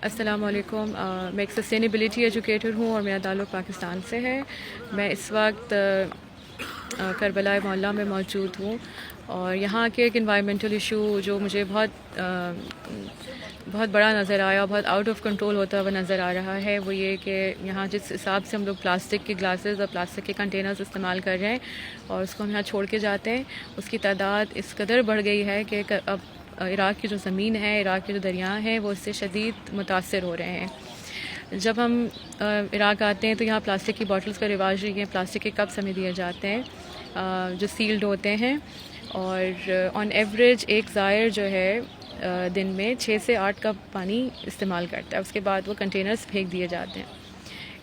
السلام علیکم. میں ایک سسٹینیبلٹی ایجوکیٹر ہوں اور میرا تعلق پاکستان سے ہے. میں اس وقت کربلا معلیٰ میں موجود ہوں اور یہاں کے ایک انوائرمنٹل ایشو جو مجھے بہت بڑا نظر آیا، بہت آؤٹ آف کنٹرول ہوتا ہوا نظر آ رہا ہے، وہ یہ کہ یہاں جس حساب سے ہم لوگ پلاسٹک کے گلاسز اور پلاسٹک کے کنٹینرز استعمال کر رہے ہیں اور اس کو ہم یہاں چھوڑ کے جاتے ہیں، اس کی تعداد اس قدر بڑھ گئی ہے کہ اب عراق کی جو زمین ہے، عراق کے جو دریا ہیں، وہ اس سے شدید متاثر ہو رہے ہیں. جب ہم عراق آتے ہیں تو یہاں پلاسٹک کی باٹلز کا رواج نہیں ہے. پلاسٹک کے کپس ہمیں دیے جاتے ہیں جو سیلڈ ہوتے ہیں، اور آن ایوریج ایک زائر جو ہے دن میں 6 سے 8 کپ پانی استعمال کرتا ہے. اس کے بعد وہ کنٹینرز پھینک دیے جاتے ہیں.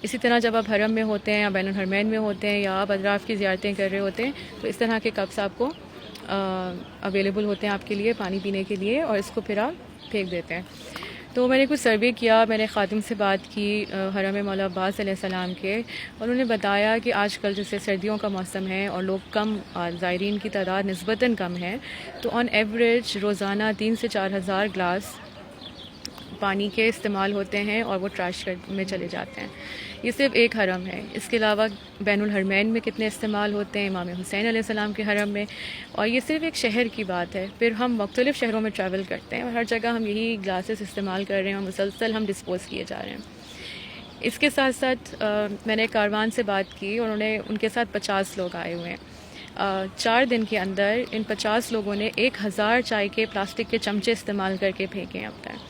اسی طرح جب آپ حرم میں ہوتے ہیں یا بین الحرمین میں ہوتے ہیں یا آپ اطراف کی زیارتیں کر رہے ہوتے ہیں تو اس طرح کے کپس آپ کو اویلیبل ہوتے ہیں آپ کے لیے پانی پینے کے لیے، اور اس کو پھر آپ پھینک دیتے ہیں. تو میں نے کچھ سروے کیا، میں نے خادم سے بات کی حرم مولا عباس علیہ السلام کے، اور انہوں نے بتایا کہ آج کل جیسے سردیوں کا موسم ہے اور لوگ کم، زائرین کی تعداد نسبتاً کم ہے، تو آن ایوریج روزانہ 3 سے 4 ہزار گلاس پانی کے استعمال ہوتے ہیں اور وہ ٹریش میں چلے جاتے ہیں. یہ صرف ایک حرم ہے. اس کے علاوہ بین الحرمین میں کتنے استعمال ہوتے ہیں، امام حسین علیہ السلام کے حرم میں، اور یہ صرف ایک شہر کی بات ہے. پھر ہم مختلف شہروں میں ٹریول کرتے ہیں اور ہر جگہ ہم یہی گلاسز استعمال کر رہے ہیں اور مسلسل ہم ڈسپوز کیے جا رہے ہیں. اس کے ساتھ ساتھ میں نے کاروان سے بات کی اور ان کے ساتھ 50 لوگ آئے ہوئے ہیں. 4 دن کے اندر ان 50 لوگوں نے 1000 چائے کے پلاسٹک کے چمچے استعمال کر کے پھینکے ہیں اب تک.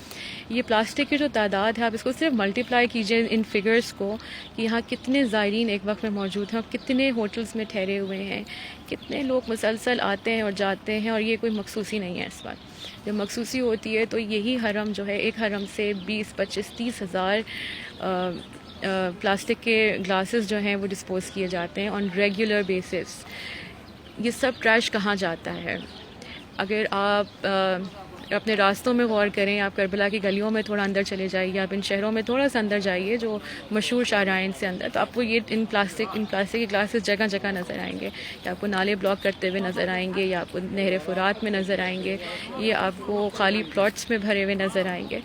یہ پلاسٹک کی جو تعداد ہے، آپ اس کو صرف ملٹیپلائی کیجئے ان فگرز کو کہ یہاں کتنے زائرین ایک وقت میں موجود ہیں اور کتنے ہوٹلز میں ٹھہرے ہوئے ہیں، کتنے لوگ مسلسل آتے ہیں اور جاتے ہیں، اور یہ کوئی مخصوصی نہیں ہے. اس وقت جب مخصوصی ہوتی ہے تو یہی حرم جو ہے، ایک حرم سے 20، 25، 30 ہزار پلاسٹک کے گلاسز جو ہیں وہ ڈسپوز کیے جاتے ہیں آن ریگولر بیسس. یہ سب ٹریش کہاں جاتا ہے؟ اگر آپ اپنے راستوں میں غور کریں، آپ کربلا کی گلیوں میں تھوڑا اندر چلے جائیے، آپ ان شہروں میں تھوڑا سا اندر جائیے جو مشہور شاہراہن سے اندر، تو آپ کو یہ ان پلاسٹک کے گلاسز جگہ جگہ نظر آئیں گے. یا آپ کو نالے بلاک کرتے ہوئے نظر آئیں گے، یا آپ کو نہر فرات میں نظر آئیں گے، یہ آپ کو خالی پلاٹس میں بھرے ہوئے نظر آئیں گے.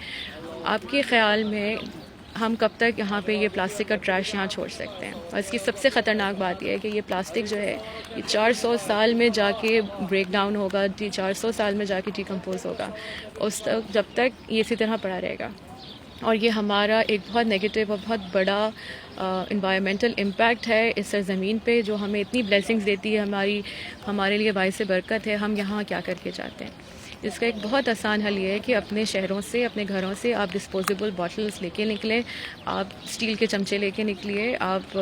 آپ کے خیال میں ہم کب تک یہاں پہ یہ پلاسٹک کا ٹریش یہاں چھوڑ سکتے ہیں؟ اور اس کی سب سے خطرناک بات یہ ہے کہ یہ پلاسٹک جو ہے یہ 400 سال میں جا کے بریک ڈاؤن ہوگا، 400 سال میں جا کے ڈیکمپوز ہوگا، اس تک جب تک یہ اسی طرح پڑا رہے گا. اور یہ ہمارا ایک بہت نیگیٹو اور بہت بڑا انوائرمنٹل امپیکٹ ہے اس سرزمین پہ، جو ہمیں اتنی بلیسنگز دیتی ہے، ہمارے لیے باعث برکت ہے. ہم یہاں کیا کر کے جاتے ہیں؟ اس کا ایک بہت آسان حل یہ ہے کہ اپنے شہروں سے، اپنے گھروں سے آپ ڈسپوزیبل باٹلز لے کے نکلیں، آپ اسٹیل کے چمچے لے کے نکلیے، آپ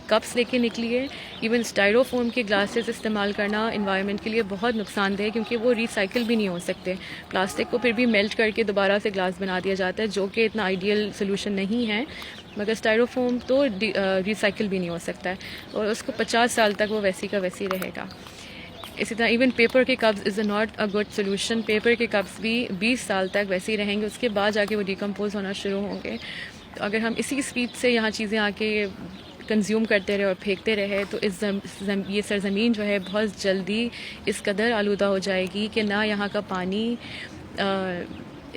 کپس لے کے نکلیے. ایون اسٹائرو فوم کے گلاسز استعمال کرنا انوائرمنٹ کے لیے بہت نقصان دہ ہے، کیونکہ وہ ریسائیکل بھی نہیں ہو سکتے. پلاسٹک کو پھر بھی میلٹ کر کے دوبارہ سے گلاس بنا دیا جاتا ہے، جو کہ اتنا آئیڈیل سلوشن نہیں ہے، مگر اسٹائرو فوم تو ریسائیکل بھی نہیں ہو سکتا ہے، اور اس کو 50 سال تک وہ ویسی کا ویسی رہے گا. اسی طرح ایون پیپر کے cups is not a good solution. Paper کے کپس بھی 20 سال تک ویسے ہی رہیں گے، اس کے بعد جا کے وہ ڈیکمپوز ہونا شروع ہوں گے. تو اگر ہم اسی اسپیڈ سے یہاں چیزیں آ کے کنزیوم کرتے رہے اور پھینکتے رہے تو یہ سرزمین جو ہے بہت جلدی اس قدر آلودہ ہو جائے گی کہ نہ یہاں کا پانی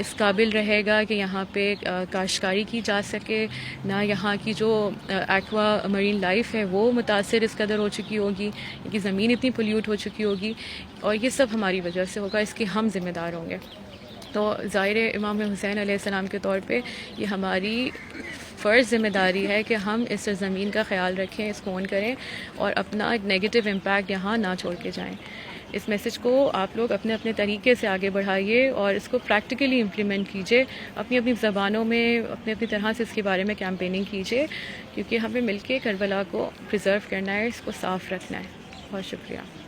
اس قابل رہے گا کہ یہاں پہ کاشتکاری کی جا سکے، نہ یہاں کی جو ایکوا مرین لائف ہے وہ متاثر اس قدر ہو چکی ہوگی کہ زمین اتنی پولیوٹ ہو چکی ہوگی، اور یہ سب ہماری وجہ سے ہوگا، اس کے ہم ذمہ دار ہوں گے. تو ظاہر امام حسین علیہ السلام کے طور پہ یہ ہماری فرض ذمہ داری ہے کہ ہم اس زمین کا خیال رکھیں، اس کو اون کریں اور اپنا ایک نیگیٹو امپیکٹ یہاں نہ چھوڑ کے جائیں. اس میسج کو آپ لوگ اپنے اپنے طریقے سے آگے بڑھائیے اور اس کو پریکٹیکلی امپلیمنٹ کیجیے، اپنی اپنی زبانوں میں اپنی اپنی طرح سے اس کے بارے میں کیمپیننگ کیجیے، کیونکہ ہمیں مل کے کربلا کو پریزرو کرنا ہے، اس کو صاف رکھنا ہے. بہت شکریہ.